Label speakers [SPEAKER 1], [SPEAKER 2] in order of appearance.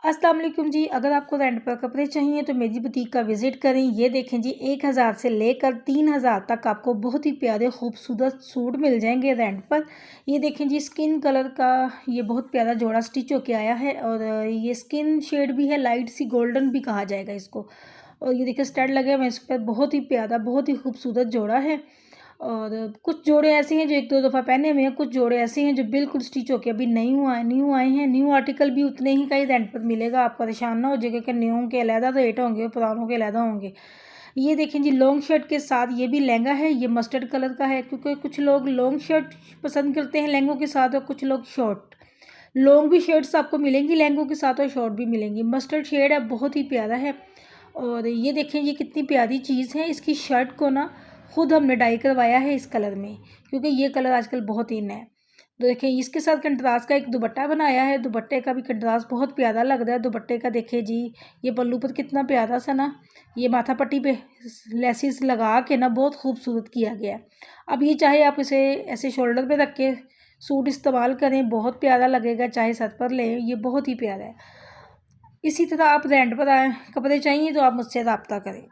[SPEAKER 1] अस्सलाम वालेकुम जी। अगर आपको रेंट पर कपड़े चाहिए तो मेरी बुटीक का विज़िट करें। ये देखें जी, 1000 से लेकर 3000 तक आपको बहुत ही प्यारे खूबसूरत सूट मिल जाएंगे रेंट पर। ये देखें जी, स्किन कलर का ये बहुत प्यारा जोड़ा स्टिच होके आया है और ये स्किन शेड भी है, लाइट सी गोल्डन भी कहा जाएगा इसको। और ये देखिए स्टड लगे हुए हैं इस पर, बहुत ही प्यारा बहुत ही खूबसूरत जोड़ा है। और कुछ जोड़े ऐसे हैं जो 1-2 दफ़ा पहने हुए हैं, कुछ जोड़े ऐसे हैं जो बिल्कुल स्टिच होके अभी न्यू आए हैं। न्यू आर्टिकल भी उतने ही का ही रेंट पर मिलेगा, आप परेशान ना हो जाइएगा कि न्यू के अलहदा रेट होंगे, पुरानों के अलहदा होंगे। ये देखें जी, लॉन्ग शर्ट के साथ ये भी लहंगा है, ये मस्टर्ड कलर का है क्योंकि कुछ लोग लॉन्ग शर्ट पसंद करते हैं लहंगों के साथ और कुछ लोग शॉर्ट। लॉन्ग भी शर्ट्स आपको मिलेंगी लहंगों के साथ और शॉर्ट भी मिलेंगी। मस्टर्ड शेड है, बहुत ही प्यारा है। और ये देखें ये कितनी प्यारी चीज़ है। इसकी शर्ट को ना खुद हमने डाई करवाया है इस कलर में, क्योंकि ये कलर आजकल बहुत इन है। तो देखें इसके साथ कंट्रास्ट का एक दुपट्टा बनाया है, दुपट्टे का भी कंट्रास्ट बहुत प्यारा लग रहा है। दुपट्टे का देखें जी, ये पल्लू पर कितना प्यारा सा ना, ये माथा पट्टी पे लेसिस लगा के ना बहुत खूबसूरत किया गया है। अब ये चाहे आप इसे ऐसे शोल्डर पे रख के सूट इस्तेमाल करें, बहुत प्यारा लगेगा, चाहे सर पर लें, ये बहुत ही प्यारा है। इसी तरह आप रेंट पर आए कपड़े चाहिए तो आप मुझसे रब्ता करें।